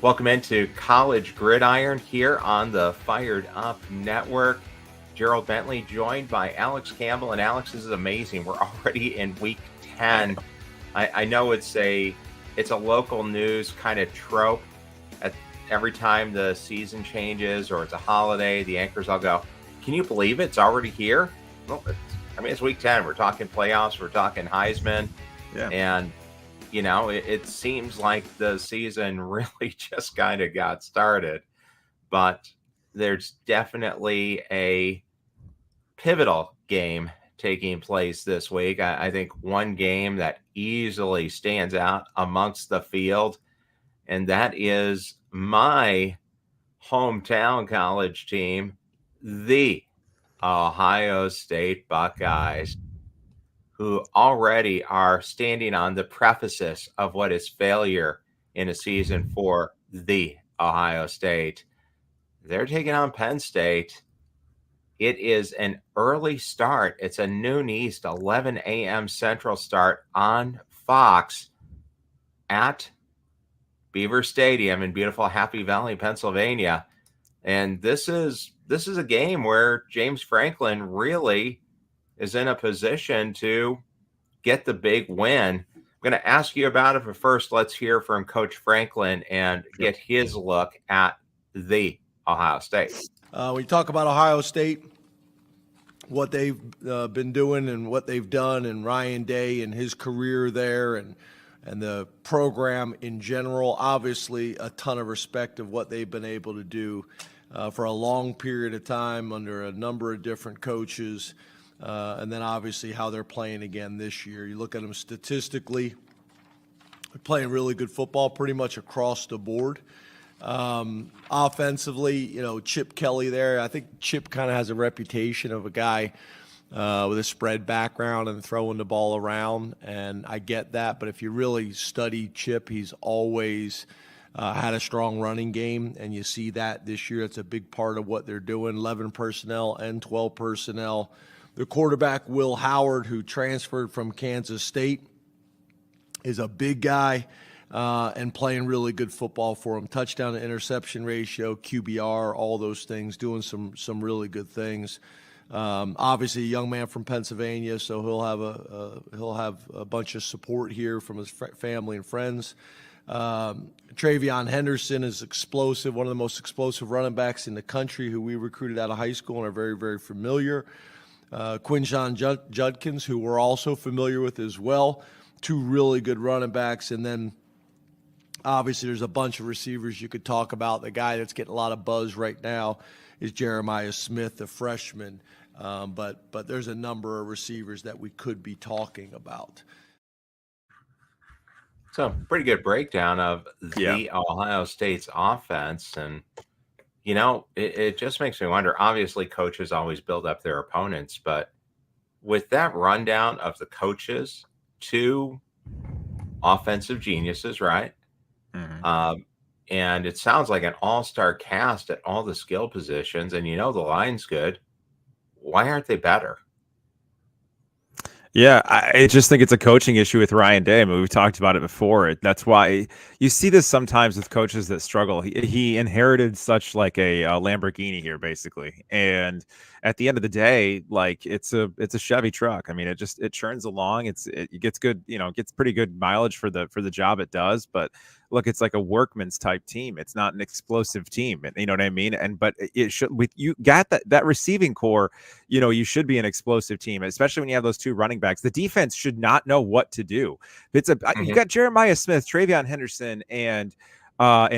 Welcome into College GridIron here on the FiredUP Network. Gerald Bentley joined by Alex Campbell. And Alex, this is amazing. We're already in week 10. I know it's a local news kind of trope. Every time the season changes or it's a holiday, the anchors all go, can you believe it's already here? Well, it's week 10. We're talking playoffs. We're talking Heisman. Yeah. And it seems like the season really just kind of got started, but there's definitely a pivotal game taking place this week. I think one game that easily stands out amongst the field, and that is my hometown college team, the Ohio State Buckeyes, who already are standing on the precipice of what is failure in a season for the Ohio State. They're taking on Penn State. It is an early start. It's a noon East, 11 a.m. Central start on Fox at Beaver Stadium in beautiful Happy Valley, Pennsylvania. And this is a game where James Franklin really is in a position to get the big win. I'm going to ask you about it, but first let's hear from Coach Franklin and get his look at the Ohio State. We talk about Ohio State, what they've been doing and what they've done, and Ryan Day and his career there, and the program in general. Obviously, a ton of respect of what they've been able to do for a long period of time under a number of different coaches. And then obviously how they're playing again this year. You look at them statistically, they're playing really good football pretty much across the board. Offensively, Chip Kelly there. I think Chip kind of has a reputation of a guy with a spread background and throwing the ball around, and I get that. But if you really study Chip, he's always had a strong running game, and you see that this year. It's a big part of what they're doing, 11 personnel and 12 personnel. The quarterback, Will Howard, who transferred from Kansas State, is a big guy and playing really good football for him. Touchdown to interception ratio, QBR, all those things, doing some really good things. Obviously, a young man from Pennsylvania, so he'll have a bunch of support here from his family and friends. Travion Henderson is explosive, one of the most explosive running backs in the country, who we recruited out of high school and are very, very familiar. Quinshon Judkins, who we're also familiar with as well. Two really good running backs. And then obviously there's a bunch of receivers you could talk about. The guy that's getting a lot of buzz right now is Jeremiah Smith, the freshman. But there's a number of receivers that we could be talking about. So pretty good breakdown of the Ohio State's offense. And it just makes me wonder. Obviously, coaches always build up their opponents, but with that rundown of the coaches, two offensive geniuses, right? Mm-hmm. And it sounds like an all-star cast at all the skill positions, and the line's good. Why aren't they better? Yeah, I just think it's a coaching issue with Ryan Day. I mean, we've talked about it before. That's why you see this sometimes with coaches that struggle. He inherited such like a Lamborghini here, basically. And at the end of the day, like it's a Chevy truck. I mean, it churns along. It gets good, gets pretty good mileage for the job it does. But look, it's like a workman's type team. It's not an explosive team. You know what I mean? But it should, with you got that receiving core, you should be an explosive team, especially when you have those two running backs. The defense should not know what to do. You got Jeremiah Smith, Travion Henderson, and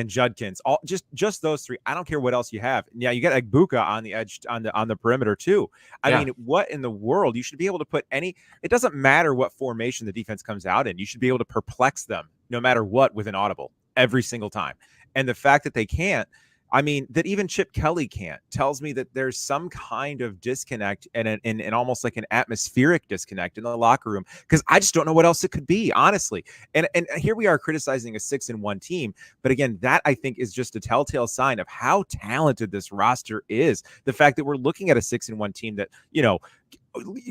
Judkins, all just those three. I don't care what else you have. Yeah, you got Agbuka on the edge, on the perimeter too. I mean, what in the world? You should be able to put it doesn't matter what formation the defense comes out in. You should be able to perplex them no matter what with an audible every single time. And the fact that they can't, that even Chip Kelly can't, tells me that there's some kind of disconnect and almost like an atmospheric disconnect in the locker room, because I just don't know what else it could be, honestly. And here we are criticizing a 6-1 team, but again, that I think is just a telltale sign of how talented this roster is. The fact that we're looking at a 6-1 team that,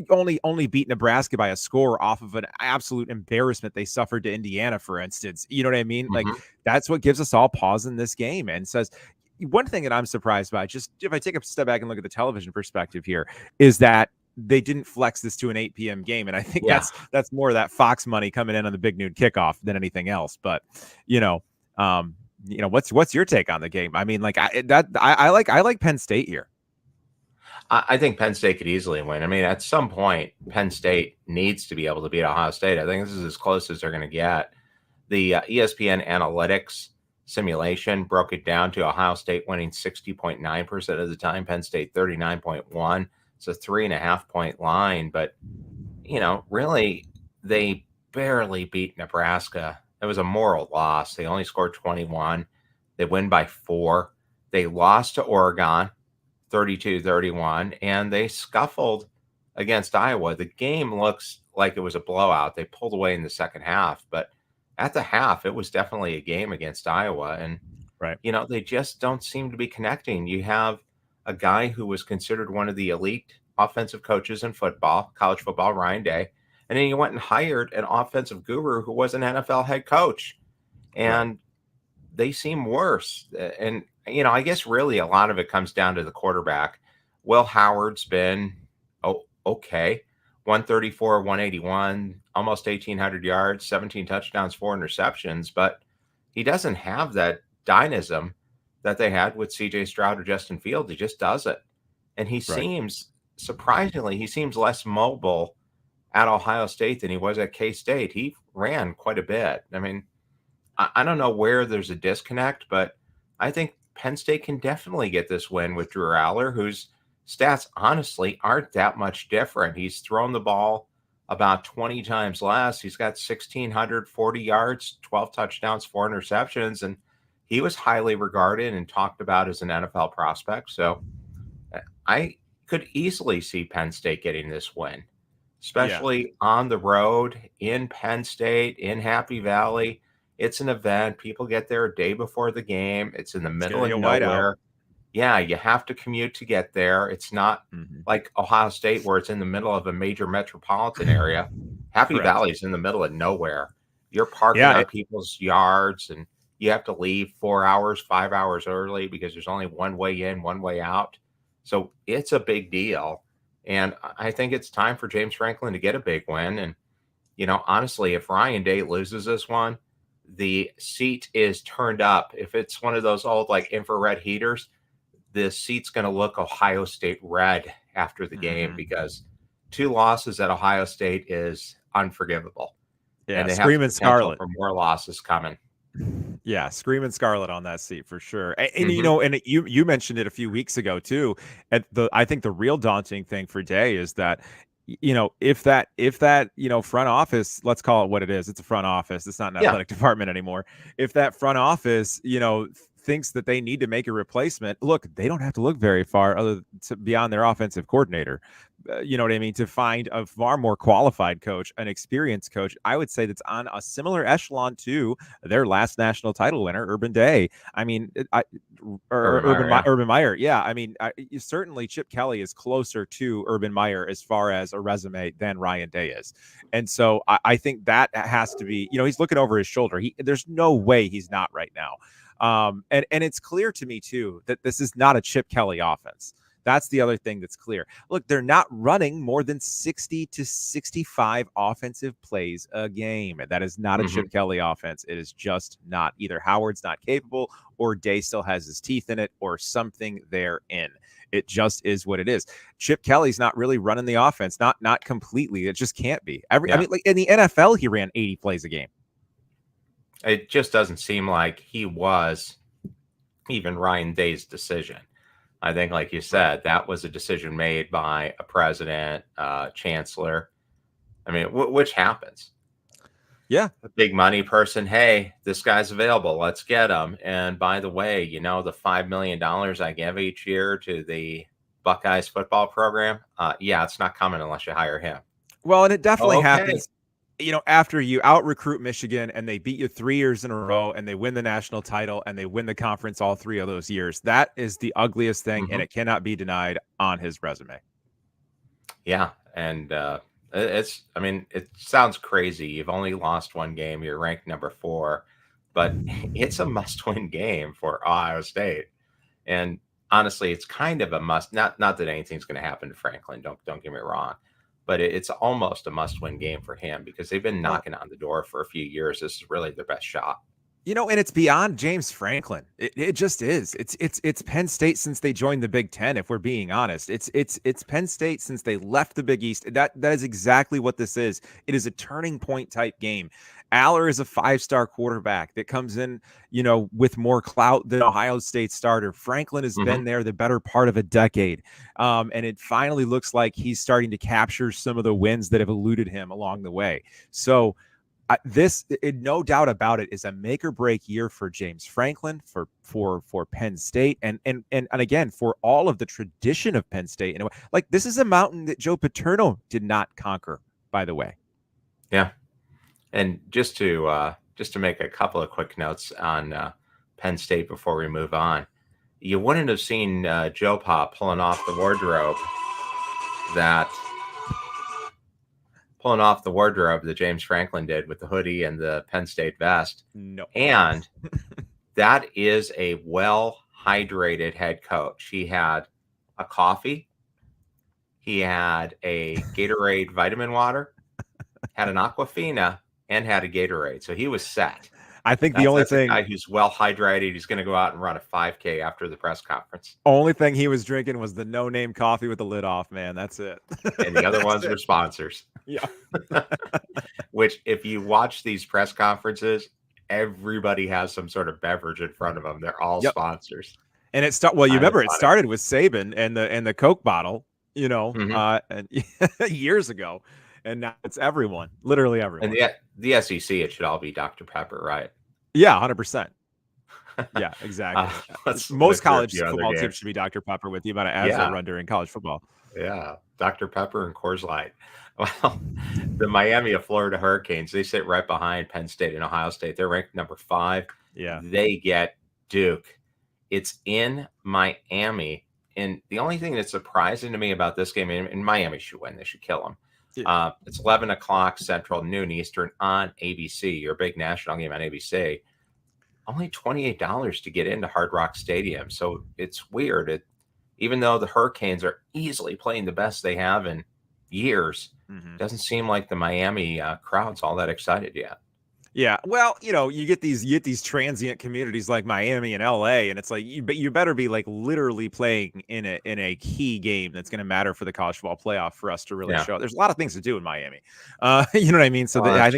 only beat Nebraska by a score off of an absolute embarrassment they suffered to Indiana, for instance. You know what I mean? Like, Mhm. that's what gives us all pause in this game and says, one thing that I'm surprised by, just if I take a step back and look at the television perspective here, is that they didn't flex this to an 8 p.m. game. And I think Yeah. that's more of that Fox money coming in on the big noon kickoff than anything else. But, what's your take on the game? I mean, like, I like Penn State here. I think Penn State could easily win. I mean, at some point, Penn State needs to be able to beat Ohio State. I think this is as close as they're going to get. The ESPN analytics simulation broke it down to Ohio State winning 60.9% of the time, Penn State 39.1. It's a 3.5-point line, but really, they barely beat Nebraska. It was a moral loss. They only scored 21. They win by 4. They lost to Oregon 32-31, and they scuffled against Iowa. The game looks like it was a blowout. They pulled away in the second half, but at the half, it was definitely a game against Iowa. And, Right. They just don't seem to be connecting. You have a guy who was considered one of the elite offensive coaches in football, college football, Ryan Day. And then you went and hired an offensive guru who was an NFL head coach. And they seem worse. And, I guess really a lot of it comes down to the quarterback. Will Howard's been okay. 134, 181, almost 1,800 yards, 17 touchdowns, 4 interceptions. But he doesn't have that dynamism that they had with C.J. Stroud or Justin Fields. He just doesn't. And he seems, surprisingly, he seems less mobile at Ohio State than he was at K-State. He ran quite a bit. I mean, I don't know where there's a disconnect, but I think Penn State can definitely get this win with Drew Aller, whose stats honestly aren't that much different. He's thrown the ball about 20 times less. He's got 1,640 yards, 12 touchdowns, 4 interceptions, and he was highly regarded and talked about as an NFL prospect. So I could easily see Penn State getting this win, especially on the road in Penn State, in Happy Valley. It's an event. People get there a day before the game. It's in the middle of nowhere. Yeah, you have to commute to get there. It's not like Ohio State where it's in the middle of a major metropolitan area. Happy Valley is in the middle of nowhere. You're parking on people's yards, and you have to leave 4 hours, 5 hours early because there's only one way in, one way out. So it's a big deal. And I think it's time for James Franklin to get a big win. And, honestly, if Ryan Day loses this one, the seat is turned up. If it's one of those old like infrared heaters, the seat's going to look Ohio State red after the game because 2 losses at Ohio State is unforgivable. Yeah, and they screaming have scarlet for more losses coming. Yeah, screaming scarlet on that seat for sure. And you mentioned it a few weeks ago too. I think the real daunting thing for Day is that if that front office, let's call it what it is, it's a front office, it's not an athletic department anymore. If that front office thinks that they need to make a replacement, look, they don't have to look very far beyond their offensive coordinator. You know what I mean? To find a far more qualified coach, an experienced coach, I would say that's on a similar echelon to their last national title winner, Urban Day. I mean, Urban Meyer. Yeah, I mean, certainly Chip Kelly is closer to Urban Meyer as far as a resume than Ryan Day is, and so I think that has to be. He's looking over his shoulder. There's no way he's not right now. And it's clear to me too that this is not a Chip Kelly offense. That's the other thing that's clear. Look, they're not running more than 60 to 65 offensive plays a game. And that is not a Chip Kelly offense. It is just not. Either Howard's not capable, or Day still has his teeth in it, or something therein. It just is what it is. Chip Kelly's not really running the offense, not completely. It just can't be. I mean, like in the NFL, he ran 80 plays a game. It just doesn't seem like he was even Ryan Day's decision. I think, like you said, that was a decision made by a president, chancellor. I mean, which happens. Yeah. A big money person. Hey, this guy's available. Let's get him. And by the way, the $5 million I give each year to the Buckeyes football program. It's not coming unless you hire him. Well, and it definitely happens. After you out recruit Michigan and they beat you 3 years in a row and they win the national title and they win the conference all 3 of those years, that is the ugliest thing, and it cannot be denied on his resume. Yeah, And I mean, it sounds crazy. You've only lost one game. You're ranked number 4, but it's a must-win game for Ohio State. And honestly, it's kind of a must. Not that anything's going to happen to Franklin. Don't get me wrong, but it's almost a must-win game for him because they've been knocking on the door for a few years. This is really their best shot. And it's beyond James Franklin. It just is. It's Penn State since they joined the Big Ten. If we're being honest, it's Penn State since they left the Big East. That is exactly what this is. It is a turning point type game. Aller is a 5-star quarterback that comes in, with more clout than Ohio State starter. Franklin has been there the better part of a decade, and it finally looks like he's starting to capture some of the wins that have eluded him along the way. So. No doubt about it, is a make or break year for James Franklin, for Penn State, and again for all of the tradition of Penn State. And like, this is a mountain that Joe Paterno did not conquer, by the way. Yeah, and just to make a couple of quick notes on Penn State before we move on, you wouldn't have seen Joe Pop pulling off the wardrobe that James Franklin did with the hoodie and the Penn State vest. No. And that is a well-hydrated head coach. He had a coffee. He had a Gatorade vitamin water, had an Aquafina, and had a Gatorade. So he was set. I think the only thing, a guy who's well-hydrated, he's going to go out and run a 5K after the press conference. Only thing he was drinking was the no-name coffee with the lid off, man. That's it. And the other ones were sponsors. Yeah. Which, if you watch these press conferences, everybody has some sort of beverage in front of them. They're all sponsors. And it started with Saban and the Coke bottle, and years ago. And now it's everyone, literally everyone. And the SEC, it should all be Dr. Pepper, right? Yeah, 100%. Yeah, exactly. Most college football teams should be Dr. Pepper with the amount of ads that run during college football. Yeah, Dr. Pepper and Coors Light. Well, the Miami of Florida Hurricanes, they sit right behind Penn State and Ohio State. They're ranked number 5. Yeah. They get Duke. It's in Miami. And the only thing that's surprising to me about this game, and Miami should win. They should kill them. Yeah. It's 11 o'clock Central, noon Eastern on ABC, your big national game on ABC. Only $28 to get into Hard Rock Stadium. So it's weird. Even though the Hurricanes are easily playing the best they have in years, it doesn't seem like the Miami crowd's all that excited yet. Yeah, well, you get these transient communities like Miami and LA, and it's like you better be like literally playing in a key game that's going to matter for the college football playoff for us to really show. There's a lot of things to do in Miami, you know what I mean? So I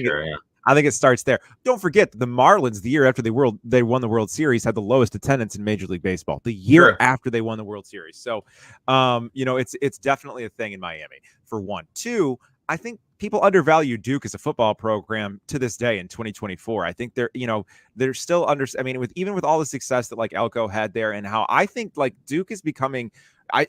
think it starts there. Don't forget the Marlins, the year after they won the World Series, had the lowest attendance in Major League Baseball. The year after they won the World Series, so it's definitely a thing in Miami. For one, two, I think people undervalue Duke as a football program to this day in 2024. I think they're still even with all the success that like Elko had there, and how I think like Duke is becoming,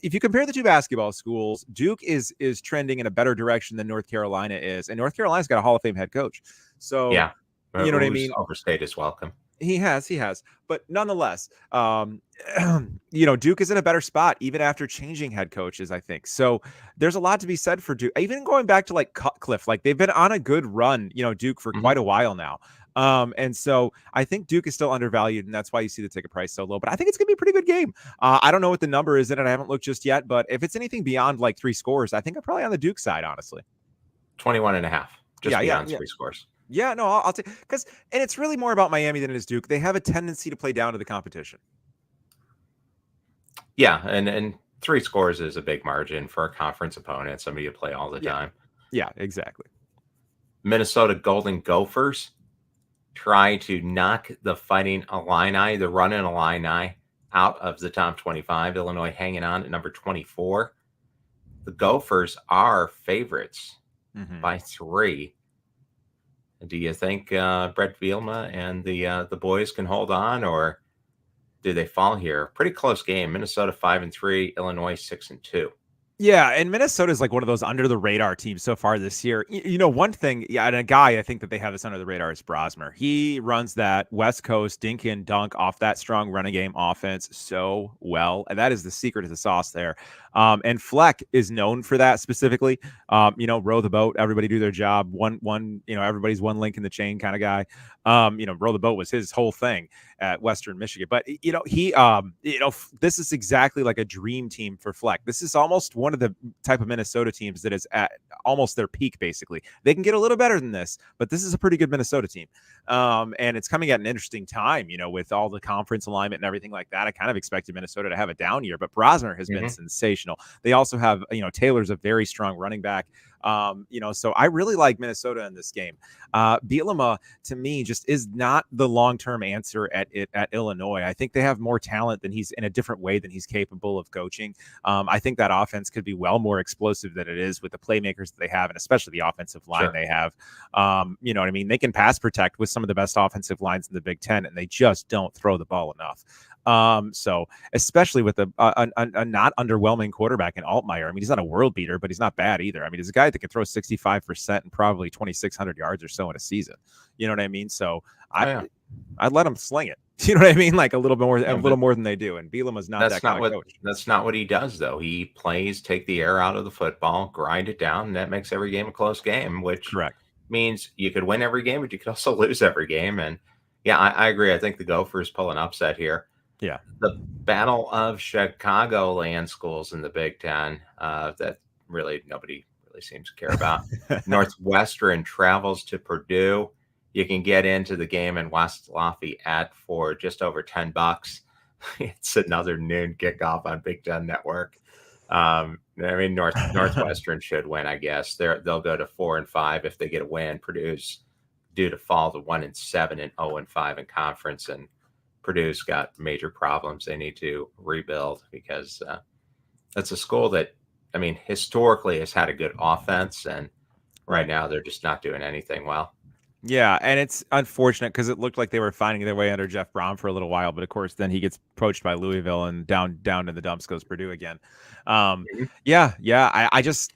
if you compare the two basketball schools, Duke is trending in a better direction than North Carolina is, and North Carolina's got a Hall of Fame head coach. So yeah, you know what I mean. Overstate is welcome. He has, but nonetheless, Duke is in a better spot even after changing head coaches, I think. So there's a lot to be said for Duke. Even going back to like Cutcliffe, like they've been on a good run, Duke for quite a while now. And so I think Duke is still undervalued, and that's why you see the ticket price so low. But I think it's gonna be a pretty good game. I don't know what the number is in it. I haven't looked just yet, but if it's anything beyond like 3 scores, I think I'm probably on the Duke side, honestly. 21.5, just beyond 3 scores. Yeah, no, I'll take, and it's really more about Miami than it is Duke. They have a tendency to play down to the competition. Yeah, and 3 scores is a big margin for a conference opponent, somebody you play all the time. Yeah, exactly. Minnesota Golden Gophers try to knock the Fighting Illini, the Running Illini, out of the top 25. Illinois hanging on at number 24. The Gophers are favorites by 3. Do you think Brett Bielema and the boys can hold on, or do they fall here? Pretty close game. Minnesota 5-3, Illinois 6-2. Yeah, and Minnesota is like one of those under the radar teams so far this year. One thing, and a guy I think that they have this under the radar is Brosmer. He runs that West Coast dink and dunk off that strong running game offense so well, and that is the secret of the sauce there. And Fleck is known for that specifically. Row the boat, everybody do their job. Everybody's one link in the chain kind of guy. Row the boat was his whole thing at Western Michigan. But this is exactly like a dream team for Fleck. This is almost one of the type of Minnesota teams that is at almost their peak. Basically, they can get a little better than this, but this is a pretty good Minnesota team. And it's coming at an interesting time, with all the conference alignment and everything like that. I kind of expected Minnesota to have a down year, but Brosner has been sensational. They also have, Taylor's a very strong running back. So I really like Minnesota in this game. Bielema, to me, just is not the long-term answer at Illinois. I think they have more talent than he's in a different way than he's capable of coaching. I think that offense could be well more explosive than it is with the playmakers that they have, and especially the offensive line they have. You know what I mean? They can pass protect with some of the best offensive lines in the Big Ten, and they just don't throw the ball enough. So especially with a not underwhelming quarterback in Altmaier. I mean, he's not a world beater, but he's not bad either. I mean, he's a guy that can throw 65% and probably 2,600 yards or so in a season. You know what I mean? So I'd let him sling it. You know what I mean? Like a little more than they do. And Bielema's not that kind of coach. That's not what he does, though. He plays, take the air out of the football, grind it down, and that makes every game a close game, which correct means you could win every game, but you could also lose every game. And yeah, I agree. I think the Gophers pull an upset here. Yeah. The Battle of Chicagoland schools in the Big Ten that really nobody really seems to care about. Northwestern travels to Purdue. You can get into the game in West Lafayette for just over $10. It's another noon kickoff on Big Ten Network. Northwestern should win, I guess. They'll go to 4-5 if they get a win. Purdue's due to fall to 1-7 and 0-5 in conference, and Purdue's got major problems they need to rebuild because it's a school that, historically has had a good offense, and right now they're just not doing anything well. Yeah, and it's unfortunate because it looked like they were finding their way under Jeff Brom for a little while, but of course then he gets poached by Louisville and down in the dumps goes Purdue again. I just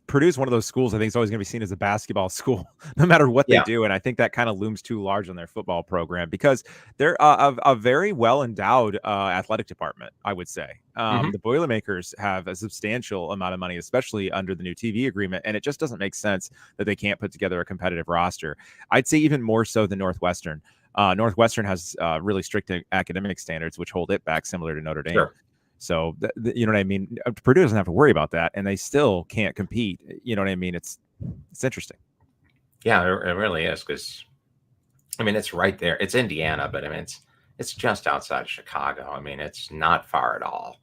Purdue's one of those schools I think is always going to be seen as a basketball school no matter what they do, and I think that kind of looms too large on their football program because they're a very well endowed athletic department, I would say. The Boilermakers have a substantial amount of money, especially under the new TV agreement, and it just doesn't make sense that they can't put together a competitive roster. I'd say even more so than Northwestern. Northwestern has really strict academic standards, which hold it back, similar to Notre Dame. Sure. So, you know what I mean? Purdue doesn't have to worry about that, and they still can't compete. You know what I mean? It's interesting. Yeah, it really is because, it's right there. It's Indiana, but it's just outside of Chicago. It's not far at all.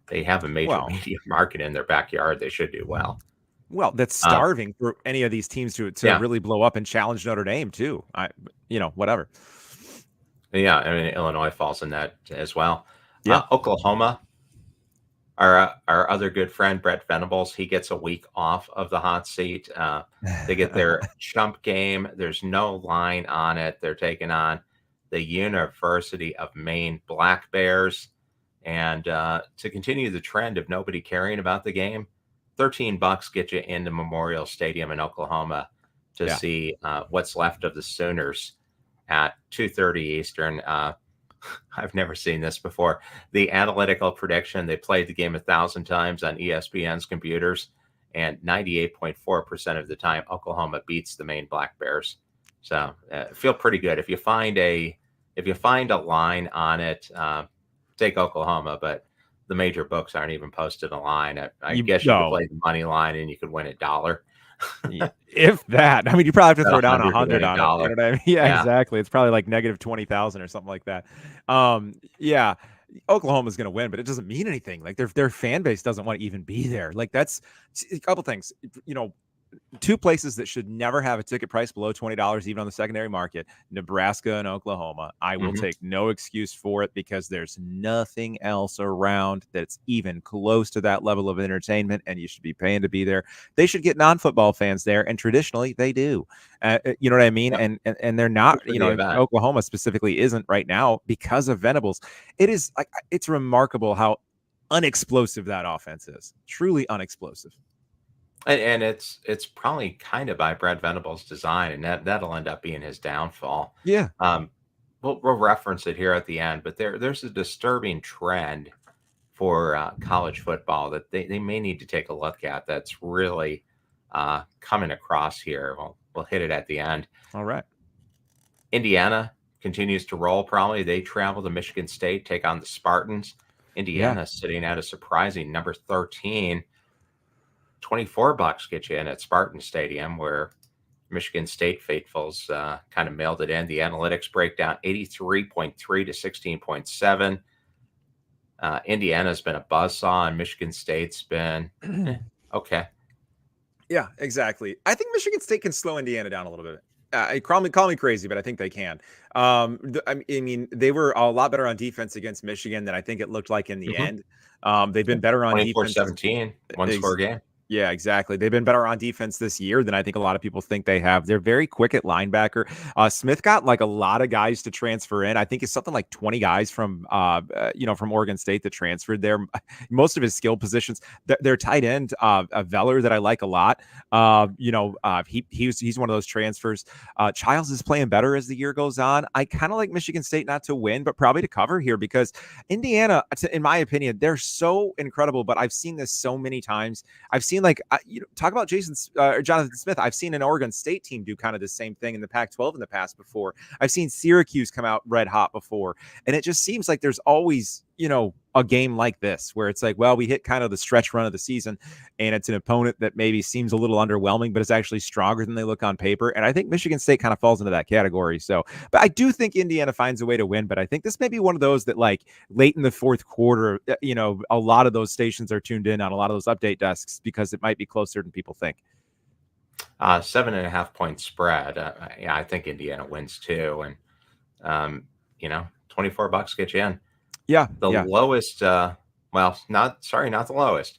They have a major media market in their backyard. They should do well. Well, that's starving for any of these teams to really blow up and challenge Notre Dame too. Whatever. Yeah, Illinois falls in that as well. Yeah. Oklahoma, our other good friend Brett Venables, he gets a week off of the hot seat. They get their chump game. There's no line on it. They're taking on the University of Maine Black Bears, and to continue the trend of nobody caring about the game, $13 get you into Memorial Stadium in Oklahoma to see what's left of the Sooners at 2:30 Eastern. I've never seen this before. The analytical prediction, they played the game 1,000 times on ESPN's computers, and 98.4% of the time, Oklahoma beats the Maine Black Bears. So feel pretty good. If you find a line on it, take Oklahoma, but the major books aren't even posted a line. I guess you could play the money line and you could win $1. If that, you probably have to throw down 100 on it. You know what I mean? Yeah, exactly. It's probably like negative 20,000 or something like that. Oklahoma's going to win, but it doesn't mean anything. Like their fan base doesn't want to even be there. Like that's a couple things, two places that should never have a ticket price below $20, even on the secondary market, Nebraska and Oklahoma. I will take no excuse for it because there's nothing else around that's even close to that level of entertainment, and you should be paying to be there. They should get non-football fans there, and traditionally they do. You know what I mean? Yep. And they're not, Oklahoma specifically isn't right now because of Venables. It is like, it's remarkable how unexplosive that offense is. Truly unexplosive. And it's probably kind of by Brad Venables' design, and that'll end up being his downfall. Yeah. We'll reference it here at the end, but there's a disturbing trend for college football that they may need to take a look at. That's really coming across here. We'll hit it at the end. All right. Indiana continues to roll. Probably they travel to Michigan State, take on the Spartans. Indiana sitting at a surprising number 13. $24 get you in at Spartan Stadium, where Michigan State faithfuls kind of mailed it in. The analytics breakdown 83.3 to 16.7. Indiana's been a buzzsaw, and Michigan State's been okay. Yeah, exactly. I think Michigan State can slow Indiana down a little bit. Call me crazy, but I think they can. I mean, they were a lot better on defense against Michigan than I think it looked like in the end. They've been better on defense. 24-17, one-score game. Yeah, exactly. They've been better on defense this year than I think a lot of people think they have. They're very quick at linebacker. Smith got like a lot of guys to transfer in. I think it's something like 20 guys from Oregon State that transferred there. Most of his skill positions. Their tight end, Veller, that I like a lot. He's one of those transfers. Childs is playing better as the year goes on. I kind of like Michigan State not to win, but probably to cover here, because Indiana, in my opinion, they're so incredible. But I've seen this so many times. I've seen talk about Jonathan Smith. I've seen an Oregon State team do kind of the same thing in the Pac-12 in the past before. I've seen Syracuse come out red hot before, and it just seems like there's always a game like this where it's like, well, we hit kind of the stretch run of the season, and it's an opponent that maybe seems a little underwhelming, but is actually stronger than they look on paper. And I think Michigan State kind of falls into that category. So, but I do think Indiana finds a way to win. But I think this may be one of those that, like, late in the fourth quarter, a lot of those stations are tuned in on a lot of those update desks because it might be closer than people think. 7.5 point spread. I think Indiana wins too. And, $24 get you in. Yeah. The lowest, not the lowest.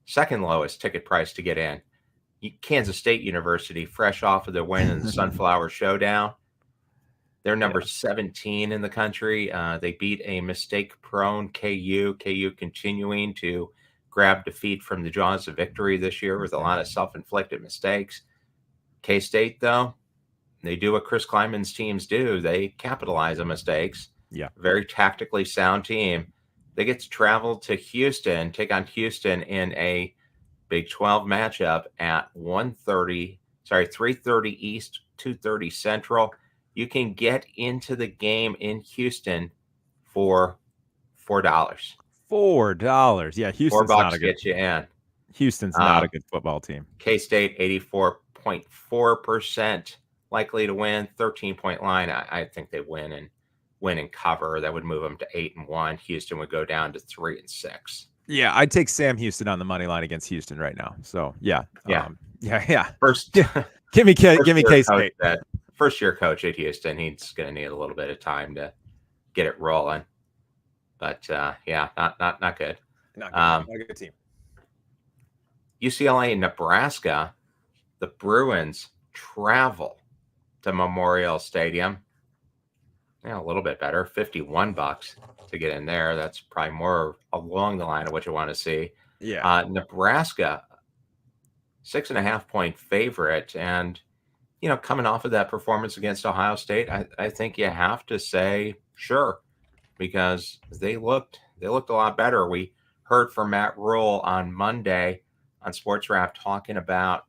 Second lowest ticket price to get in. Kansas State University, fresh off of the win in the Sunflower Showdown. They're number 17 in the country. They beat a mistake-prone KU. KU continuing to grab defeat from the jaws of victory this year with a lot of self-inflicted mistakes. K-State, though, they do what Chris Kleinman's teams do. They capitalize on mistakes. Yeah. Very tactically sound team. They get to travel to Houston, take on Houston in a Big 12 matchup at 3:30 East, 2:30 Central. You can get into the game in Houston for $4. $4. Yeah, Houston's not a good. Get you in. Houston's not a good football team. K-State 84.4% likely to win. 13-point line. I think they win and cover. That would move them to 8-1. Houston would go down to 3-6. Yeah, I'd take Sam Houston on the money line against Houston right now. So yeah. First, give me K-State. First year coach at Houston, he's going to need a little bit of time to get it rolling. But not good. Not a good team. UCLA and Nebraska, the Bruins travel to Memorial Stadium. Yeah, a little bit better. $51 to get in there. That's probably more along the line of what you want to see. Yeah. Nebraska, 6.5 point favorite. And, coming off of that performance against Ohio State, I think you have to say, sure, because they looked a lot better. We heard from Matt Rule on Monday on Sports Wrap talking about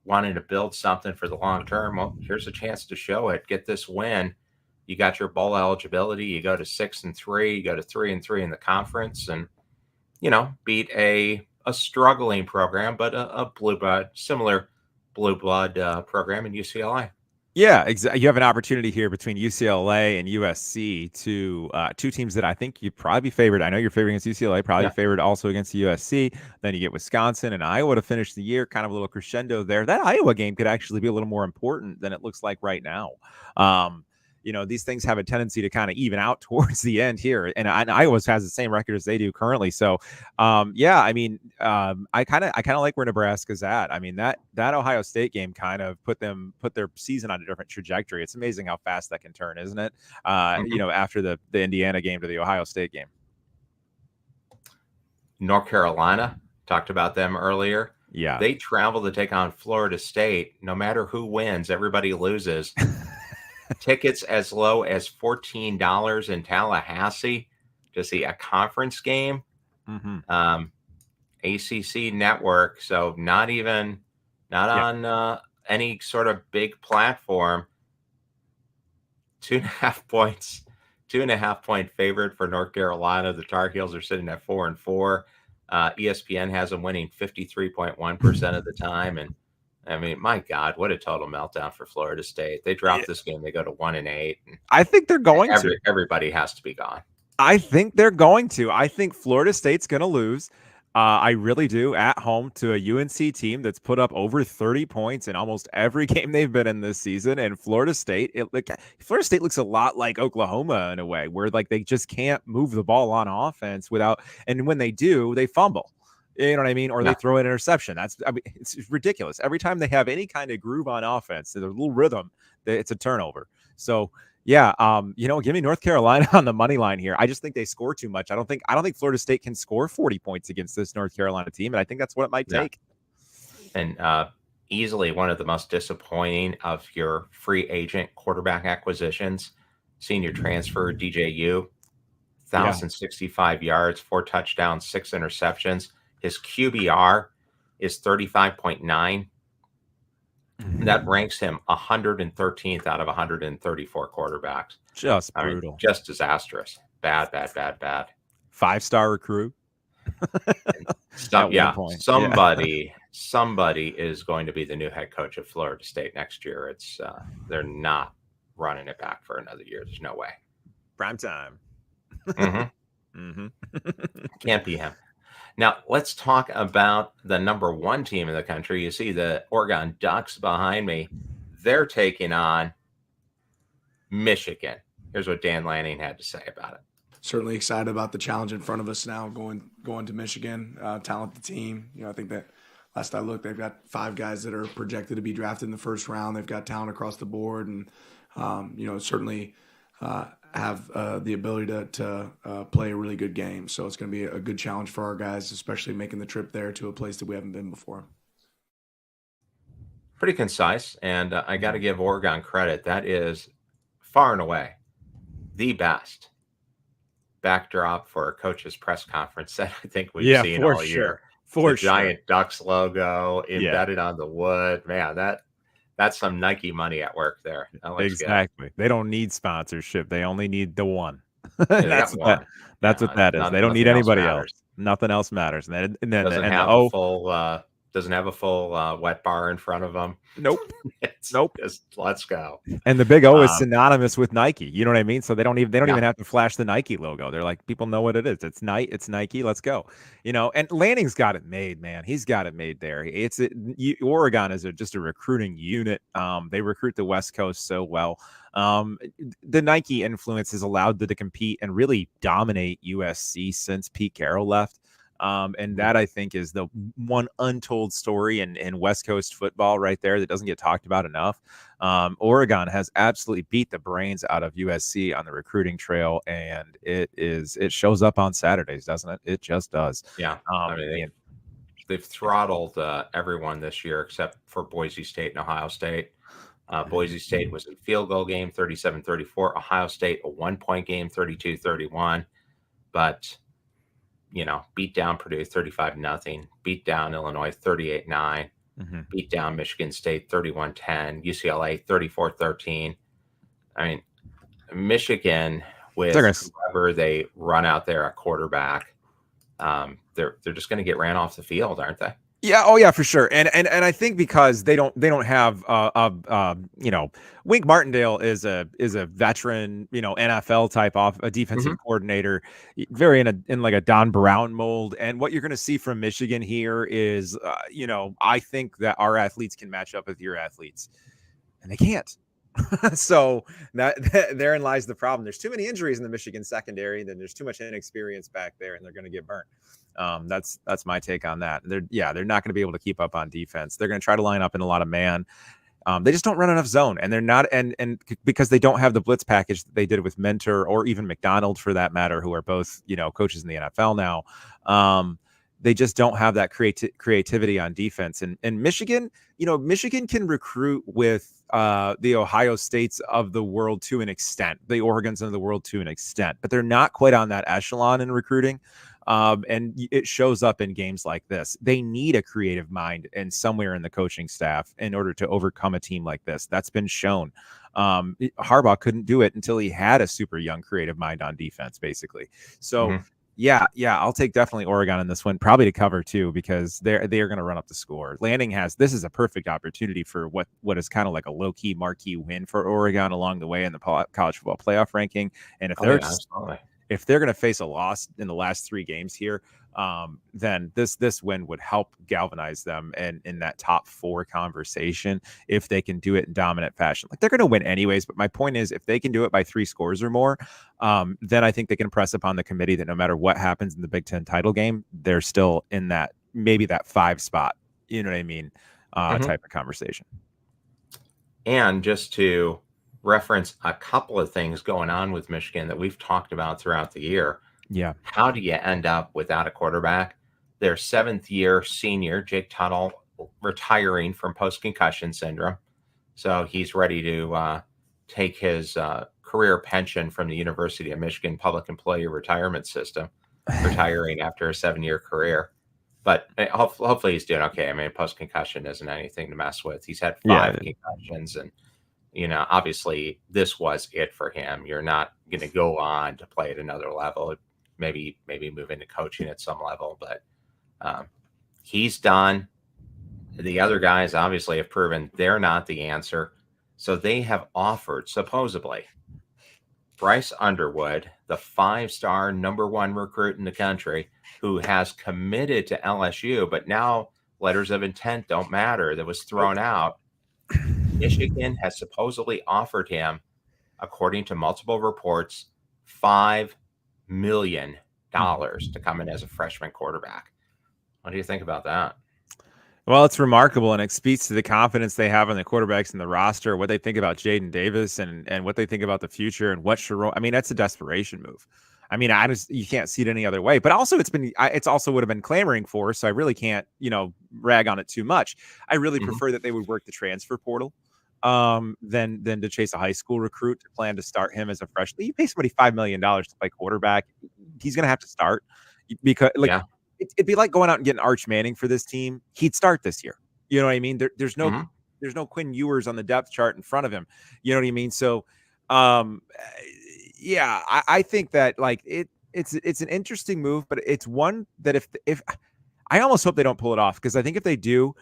wanting to build something for the long term. Well, here's a chance to show it. Get this win. You got your bowl eligibility. You go to 6-3. You go to 3-3 in the conference, and beat a struggling program, but a similar blue blood program in UCLA. Yeah, exactly. You have an opportunity here between UCLA and USC, two teams that I think you'd probably be favored. I know you're favored against UCLA, probably favored also against USC. Then you get Wisconsin and Iowa to finish the year, kind of a little crescendo there. That Iowa game could actually be a little more important than it looks like right now. These things have a tendency to kind of even out towards the end here. And Iowa has the same record as they do currently. So, I kind of like where Nebraska's at. I mean, that Ohio State game kind of put their season on a different trajectory. It's amazing how fast that can turn, isn't it? After the Indiana game to the Ohio State game. North Carolina, talked about them earlier. Yeah. They travel to take on Florida State. No matter who wins, everybody loses. Tickets as low as $14 in Tallahassee to see a conference game. ACC network, so not on any sort of big platform. 2.5 points, 2.5 point favorite for North Carolina. The Tar Heels are sitting at 4-4. ESPN has them winning 53.1% of the time. And I mean, my God, what a total meltdown for Florida State. They drop this game, they go to 1-8. I think they're going to. Everybody has to be gone. I think they're going to. I think Florida State's going to lose. I really do, at home to a UNC team that's put up over 30 points in almost every game they've been in this season. And Florida State looks a lot like Oklahoma in a way, where like they just can't move the ball on offense and when they do, they fumble. You know what I mean? Or they throw an interception. It's ridiculous. Every time they have any kind of groove on offense, there's a little rhythm, it's a turnover. So yeah, give me North Carolina on the money line here. I just think they score too much. I don't think Florida State can score 40 points against this North Carolina team, and I think that's what it might take. And easily one of the most disappointing of your free agent quarterback acquisitions, senior transfer DJU, 1,065 yards, 4 touchdowns, 6 interceptions. His QBR is 35.9. That ranks him 113th out of 134 quarterbacks. Just brutal. Just disastrous. Bad. 5-star recruit. Somebody is going to be the new head coach of Florida State next year. They're not running it back for another year. There's no way. Prime time. Can't be him. Now, let's talk about the number 1 team in the country. You see the Oregon Ducks behind me. They're taking on Michigan. Here's what Dan Lanning had to say about it. Certainly excited about the challenge in front of us now, going to Michigan. Talented team. I think that last I looked, they've got 5 guys that are projected to be drafted in the first round. They've got talent across the board, and certainly have the ability to play a really good game. So it's going to be a good challenge for our guys, especially making the trip there to a place that we haven't been before. Pretty concise, and I got to give Oregon credit. That is far and away the best backdrop for a coach's press conference that I think we've seen all year. For the giant Ducks logo embedded on the wood. Man, that's some Nike money at work there. Exactly. Good. They don't need sponsorship. They only need the one. That's what that is. They don't need anybody else. Nothing else matters. And then doesn't have a full wet bar in front of them. Nope. Nope. Just let's go. And the big O is synonymous with Nike. You know what I mean? So they don't even have to flash the Nike logo. They're like, people know what it is. It's Nike. Let's go. And Lanning's got it made, man. He's got it made there. Oregon is just a recruiting unit. They recruit the West Coast so well. The Nike influence has allowed them to compete and really dominate USC since Pete Carroll left. And that, I think, is the one untold story in West Coast football right there that doesn't get talked about enough. Oregon has absolutely beat the brains out of USC on the recruiting trail, and it shows up on Saturdays, doesn't it? It just does. Yeah. They've throttled everyone this year except for Boise State and Ohio State. Boise State was a field goal game, 37-34. Ohio State, a 1-point game, 32-31. But beat down Purdue 35-0, beat down Illinois 38-9, beat down Michigan State 31-10, UCLA 34-13. I mean, Michigan, with whoever they run out there at quarterback, they're just going to get ran off the field, aren't they? Yeah. Oh, yeah, for sure. And I think because they don't have Wink Martindale is a veteran, NFL type a defensive coordinator, very in like a Don Brown mold. And what you're going to see from Michigan here is, I think that our athletes can match up with your athletes, and they can't. So therein lies the problem. There's too many injuries in the Michigan secondary, then there's too much inexperience back there, and they're going to get burnt. That's my take on that. They're not going to be able to keep up on defense. They're going to try to line up in a lot of man. They just don't run enough zone, and they're not, and because they don't have the blitz package that they did with Mentor or even McDonald for that matter, who are both coaches in the NFL now. they just don't have that creativity on defense. And Michigan, Michigan can recruit with the Ohio States of the world to an extent, the Oregons of the world to an extent, but they're not quite on that echelon in recruiting. And it shows up in games like this. They need a creative mind and somewhere in the coaching staff in order to overcome a team like this. That's been shown. Harbaugh couldn't do it until he had a super young creative mind on defense, basically. So yeah, I'll take definitely Oregon in this one, probably to cover too, because they are going to run up the score. This is a perfect opportunity for what is kind of like a low key marquee win for Oregon along the way in the college football playoff ranking. And if they're going to face a loss in the last 3 games here, then this win would help galvanize them and in that top 4 conversation if they can do it in dominant fashion. Like, they're going to win anyways, but my point is, if they can do it by 3 scores or more, then I think they can press upon the committee that no matter what happens in the Big Ten title game, they're still in that, maybe that 5 spot, you know what I mean, type of conversation. And just to reference a couple of things going on with Michigan that we've talked about throughout the year. Yeah. How do you end up without a quarterback? Their 7th-year senior, Jake Tuttle, retiring from post-concussion syndrome. So he's ready to take his career pension from the University of Michigan Public Employee Retirement System, retiring after a 7-year career. But hopefully he's doing okay. I mean, post-concussion isn't anything to mess with. He's had 5 concussions, and obviously this was it for him. You're not going to go on to play at another level, maybe move into coaching at some level, but he's done. The other guys obviously have proven they're not the answer. So they have offered, supposedly, Bryce Underwood, the 5-star #1 recruit in the country, who has committed to LSU, but now letters of intent don't matter. That was thrown out. Michigan has supposedly offered him, according to multiple reports, $5 million to come in as a freshman quarterback. What do you think about that? Well, it's remarkable, and it speaks to the confidence they have in the quarterbacks in the roster, what they think about Jaden Davis, and what they think about the future, and what Sharon. I mean, that's a desperation move. I mean, you can't see it any other way. But also, it's also would have been clamoring for, so I really can't, rag on it too much. I really prefer that they would work the transfer portal than to chase a high school recruit to plan to start him as a freshman. You pay somebody $5 million to play quarterback, he's going to have to start, because it'd be like going out and getting Arch Manning for this team. He'd start this year. You know what I mean? There's no Quinn Ewers on the depth chart in front of him. You know what I mean? So, I think that it's an interesting move, but it's one that if I almost hope they don't pull it off, because I think if they do,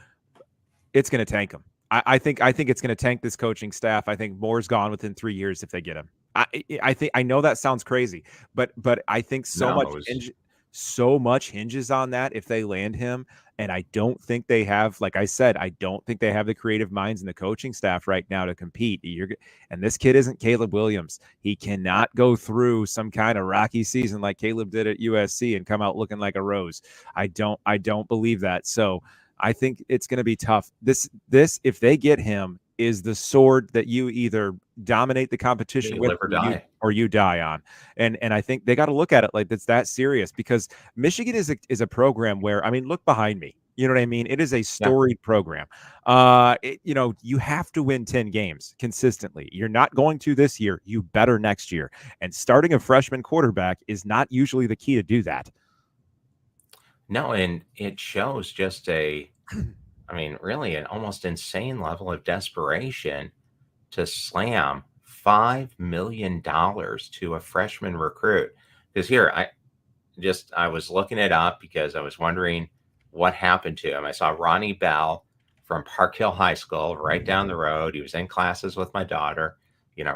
it's going to tank them. I think it's going to tank this coaching staff. I think Moore's gone within 3 years if they get him. I know that sounds crazy, but I think so much hinges on that if they land him. And I don't think they have, like I said, I don't think they have the creative minds in the coaching staff right now to compete. And this kid isn't Caleb Williams. He cannot go through some kind of rocky season like Caleb did at USC and come out looking like a rose. I don't believe that. So I think it's going to be tough. This, if they get him, is the sword that you either dominate the competition with or you die on. And I think they got to look at it like it's that serious, because Michigan is a program where, I mean, look behind me. You know what I mean? It is a storied program. You have to win 10 games consistently. You're not going to this year. You better next year. And starting a freshman quarterback is not usually the key to do that. No, and it shows just really an almost insane level of desperation to slam $5 million to a freshman recruit. Because here, I was looking it up because I was wondering what happened to him. I saw Ronnie Bell from Park Hill High School right down the road. He was in classes with my daughter.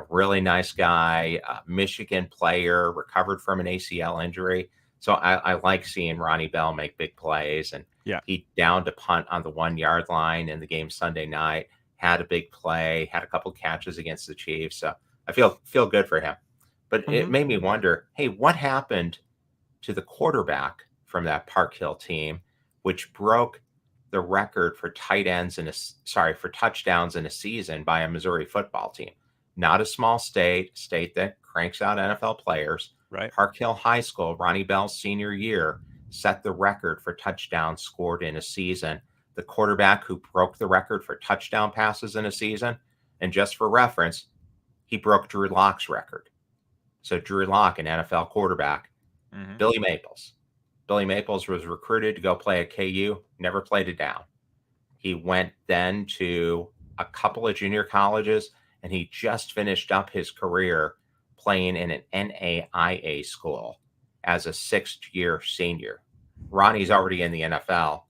Really nice guy, Michigan player, recovered from an ACL injury. So I like seeing Ronnie Bell make big plays, and he downed a punt on the 1-yard line in the game Sunday night, had a big play, had a couple catches against the Chiefs. So I feel good for him. But it made me wonder, hey, what happened to the quarterback from that Park Hill team, which broke the record for touchdowns in a season by a Missouri football team? Not a small state that cranks out NFL players. Right. Park Hill High School, Ronnie Bell's senior year, set the record for touchdowns scored in a season. The quarterback who broke the record for touchdown passes in a season, and just for reference, he broke Drew Lock's record. So Drew Lock, an NFL quarterback, Billy Maples. Billy Maples was recruited to go play at KU, never played it down. He went then to a couple of junior colleges, and he just finished up his career playing in an NAIA school as a sixth-year senior. Ronnie's already in the NFL.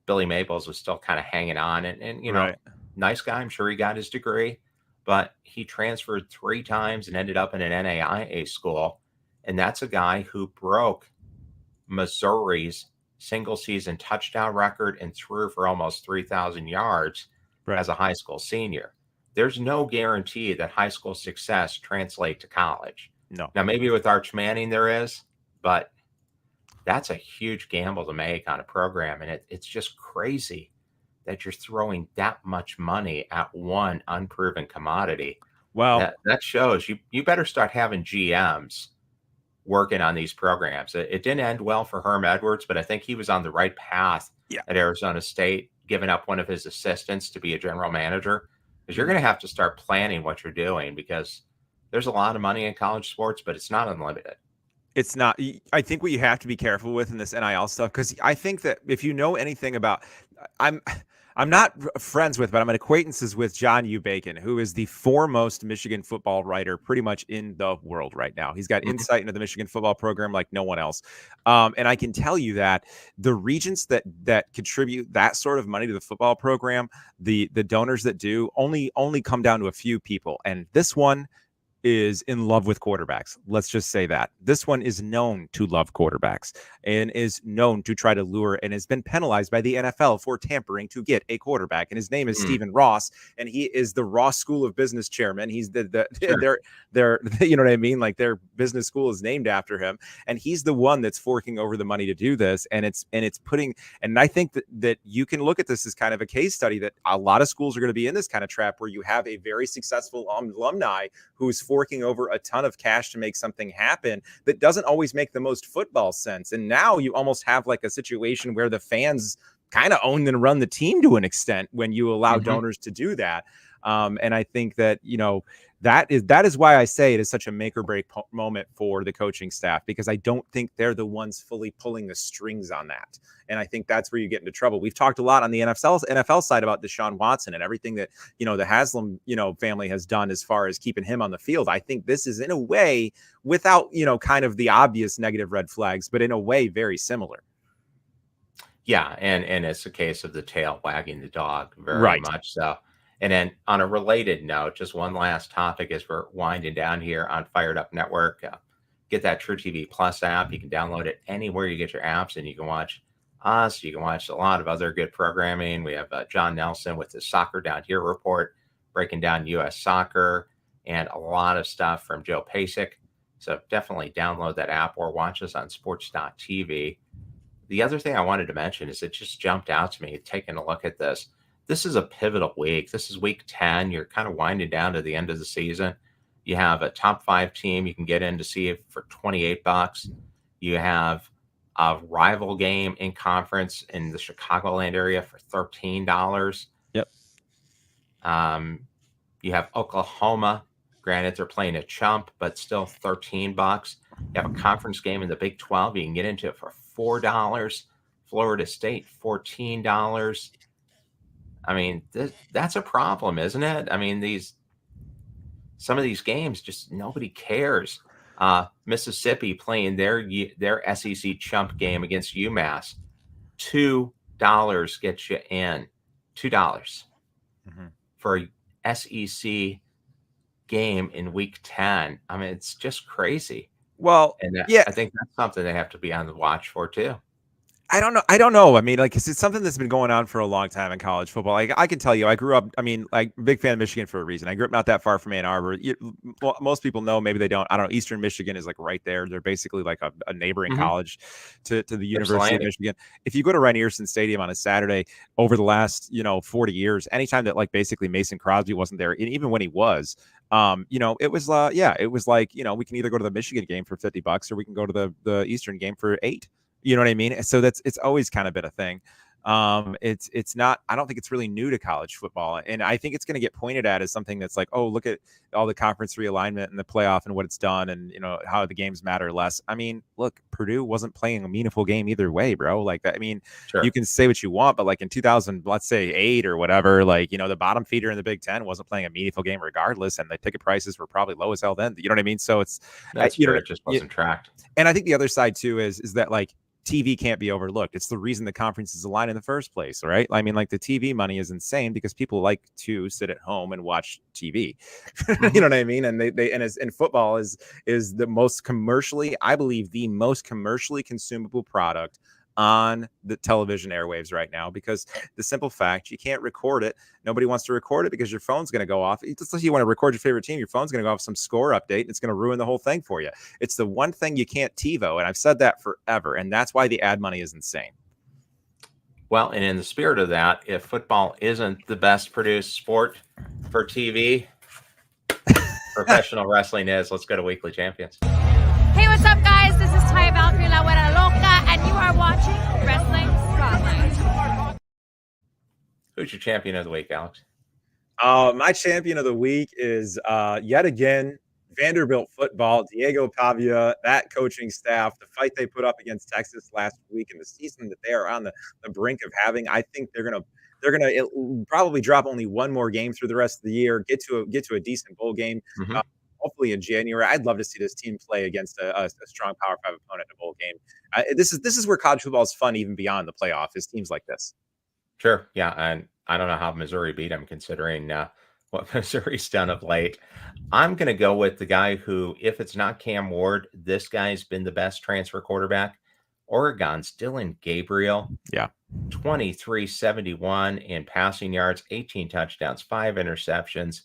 Billy Maples was still kind of hanging on, and you know, Right. Nice guy. I'm sure he got his degree, but he transferred 3 times and ended up in an NAIA school. And that's a guy who broke Missouri's single season touchdown record and threw for almost 3,000 yards as a high school senior. There's no guarantee that high school success translates to college. No. Now, maybe with Arch Manning there is, but that's a huge gamble to make on a program. And it's just crazy that you're throwing that much money at one unproven commodity. Well, that shows you better start having GMs working on these programs. It didn't end well for Herm Edwards, but I think he was on the right path at Arizona State, giving up one of his assistants to be a general manager, because you're going to have to start planning what you're doing, because there's a lot of money in college sports, but it's not unlimited. It's not. I think what you have to be careful with in this NIL stuff, because I think that if you know anything about, I'm not friends with, but I'm an acquaintances with John U. Bacon, who is the foremost Michigan football writer pretty much in the world right now. He's got insight into the Michigan football program like no one else. And I can tell you that the regents that contribute that sort of money to the football program, the donors that do, only come down to a few people. And this one is in love with quarterbacks. Let's just say that. This one is known to love quarterbacks and is known to try to lure, and has been penalized by the NFL for tampering to get a quarterback. And his name is Stephen Ross, and he is the Ross School of Business chairman. He's their you know what I mean? Like, their business school is named after him, and he's the one that's forking over the money to do this. And it's putting, and I think that you can look at this as kind of a case study that a lot of schools are going to be in this kind of trap, where you have a very successful alumni who's forking over a ton of cash to make something happen that doesn't always make the most football sense. And now you almost have like a situation where the fans kind of own and run the team to an extent when you allow donors to do that. And I think that, you know, that is why I say it is such a make or break moment for the coaching staff, because I don't think they're the ones fully pulling the strings on that. And I think that's where you get into trouble. We've talked a lot on the NFL side about Deshaun Watson and everything that, you know, the Haslam, you know, family has done as far as keeping him on the field. I think this is in a way, without, you know, kind of the obvious negative red flags, but in a way very similar. Yeah. And it's a case of the tail wagging the dog, very much so. And then on a related note, just one last topic as we're winding down here on FiredUP Network. Get that TrueTVPlus app. You can download it anywhere you get your apps, and you can watch us. You can watch a lot of other good programming. We have John Nelson with his Soccer Down Here report, breaking down U.S. soccer, and a lot of stuff from Joe Pasek. So definitely download that app or watch us on sports.tv. The other thing I wanted to mention is it just jumped out to me taking a look at this. This is a pivotal week. This is week 10. You're kind of winding down to the end of the season. You have a top 5 team you can get in to see it for $28. You have a rival game in conference in the Chicagoland area for $13. Yep. You have Oklahoma. Granted, they're playing a chump, but still $13. You have a conference game in the Big 12. You can get into it for $4. Florida State, $14. I mean, that's a problem, isn't it? I mean, some of these games, just nobody cares. Mississippi playing their SEC chump game against UMass, $2 gets you in. $2 for a SEC game in week 10. I mean, it's just crazy. Well, and yeah, I think that's something they have to be on the watch for too. I don't know. I mean, like, it's something that's been going on for a long time in college football. Like, I can tell you, I grew up, I mean, like, big fan of Michigan for a reason. I grew up not that far from Ann Arbor. Well, most people know, maybe they don't. I don't know. Eastern Michigan is like right there. They're basically like a neighboring college to the University of Michigan. If you go to Rynearson Stadium on a Saturday over the last, 40 years, anytime that like basically Mason Crosby wasn't there, and even when he was, it was like, we can either go to the Michigan game for $50 or we can go to the Eastern game for $8. You know what I mean? So it's always kind of been a thing. It's not, I don't think it's really new to college football. And I think it's going to get pointed at as something that's like, oh, look at all the conference realignment and the playoff and what it's done and, how the games matter less. I mean, look, Purdue wasn't playing a meaningful game either way, bro. Like that. I mean, Sure. You can say what you want, but like in 2000, let's say 8 or whatever, like, the bottom feeder in the Big Ten wasn't playing a meaningful game regardless. And the ticket prices were probably low as hell then. You know what I mean? So That's true. It just wasn't tracked. And I think the other side too is that like, TV can't be overlooked. It's the reason the conference is aligned in the first place, right? I mean, like the TV money is insane because people like to sit at home and watch TV. You know what I mean? And and football is the most commercially, I believe, the most commercially consumable product on the television airwaves right now, because the simple fact you can't record it. Nobody wants to record it because your phone's going to go off. Just like you want to record your favorite team, your phone's going to go off some score update and it's going to ruin the whole thing for you. It's the one thing you can't TiVo, and I've said that forever, and that's why the ad money is insane. Well, and in the spirit of that, if football isn't the best produced sport for TV, professional wrestling is. Let's go to Weekly Champions. Hey, what's up, guys? This is Taya Valkyrie La Güera Loca, and you are watching Wrestling Spotlight. Who's your champion of the week, Alex? My champion of the week is yet again Vanderbilt football. Diego Pavia, that coaching staff, the fight they put up against Texas last week, and the season that they are on the brink of having. I think they're gonna probably drop only one more game through the rest of the year, get to a decent bowl game. Mm-hmm. Hopefully in January. I'd love to see this team play against a strong Power 5 opponent in a bowl game. This is where college football is fun, even beyond the playoff, is teams like this. Sure. Yeah. And I don't know how Missouri beat them, considering what Missouri's done of late. I'm going to go with the guy who, if it's not Cam Ward, this guy's been the best transfer quarterback. Oregon's Dylan Gabriel. Yeah. 2371 in passing yards, 18 touchdowns, 5 interceptions.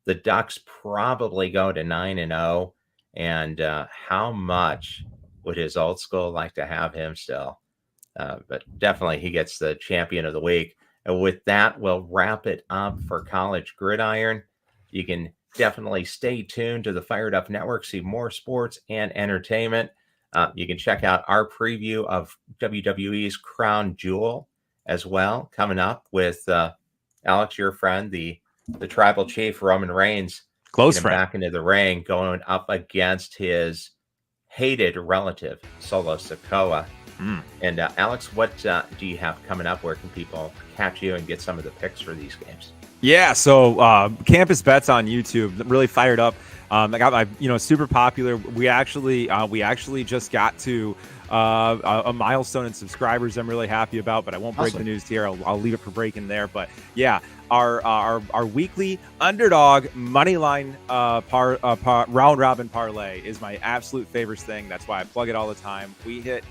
The Ducks probably go to 9-0. And how much would his old school like to have him still? But definitely he gets the champion of the week. And with that, we'll wrap it up for College Gridiron. You can definitely stay tuned to the FiredUP Network, see more sports and entertainment. You can check out our preview of WWE's Crown Jewel as well, coming up with Alex, your friend, the tribal chief, Roman Reigns, close friend, back into the ring, going up against his hated relative, Solo Sikoa. And Alex, what do you have coming up? Where can people catch you and get some of the picks for these games? Yeah, so Campus Bets on YouTube, really fired up. I got my, super popular. We actually just got to a milestone in subscribers. I'm really happy about, but I won't break the news here. I'll leave it for breaking there. But yeah, our weekly underdog moneyline round robin parlay is my absolute favorite thing. That's why I plug it all the time. We hit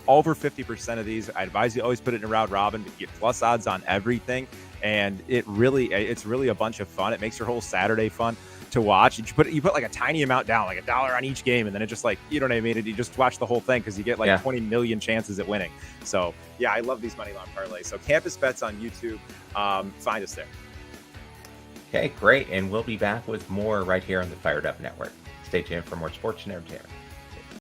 over 50% of these. I advise you always put it in a round robin, but you get plus odds on everything. And it's really a bunch of fun. It makes your whole Saturday fun to watch. You put like a tiny amount down, like $1 on each game, and then it just like, you know what I mean? You just watch the whole thing because you get like 20 million chances at winning. So yeah, I love these money line parlays. So Campus Bets on YouTube. Find us there. Okay, great. And we'll be back with more right here on the FiredUP Network. Stay tuned for more sports and entertainment.